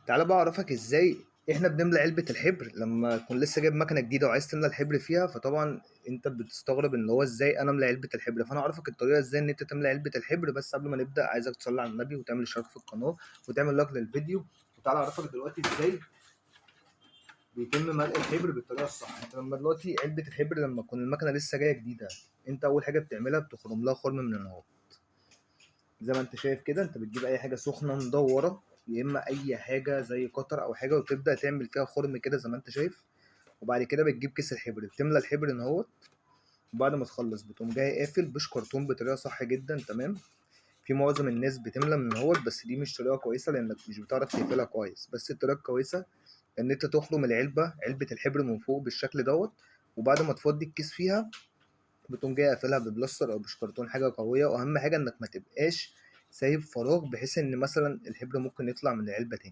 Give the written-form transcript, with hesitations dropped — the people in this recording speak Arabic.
تعالى بقى اعرفك ازاي احنا بنملى علبة الحبر لما تكون لسه جايب مكنة جديدة وعايز تملى الحبر فيها. فطبعا انت بتستغرب ان هو ازاي انا املى علبة الحبر، فانا اعرفك الطريقة ازاي ان انت تملى علبة الحبر. بس قبل ما نبدأ عايزك تصلي على النبي وتعمل اشتراك في القناة وتعمل لايك للفيديو. وتعالى اعرفك دلوقتي ازاي بيتم ملء الحبر بالطريقة الصح. انت لما دلوقتي علبة الحبر لما تكون المكنة لسه جاية جديدة، انت اول حاجة بتعملها بتخرم لها خرم من النار. زي ما انت شايف كده، انت بتجيب اي حاجه سخنه مدوره، يا اما اي حاجه زي قطر او حاجه، وتبدا تعمل فيها خرم كده زي ما انت شايف. وبعد كده بتجيب كيس الحبر، بتملى الحبر ان هو. وبعد ما تخلص بتقوم جاي قافل بشكرتون بطريقه صح جدا. تمام. في معظم الناس بتملى من هو، بس دي مش طريقه كويسه لانك مش بتعرف تقفلها كويس. بس الطريقه الكويسه ان انت تخرم علبه الحبر من فوق بالشكل دوت. وبعد ما تفضي الكيس فيها بتقوم جاي قافلها ببلاستر او بشكرتون حاجه قويه. واهم حاجه انك ما تبقاش سايب فراغ بحيث ان مثلا الحبر ممكن يطلع من العلبه تاني.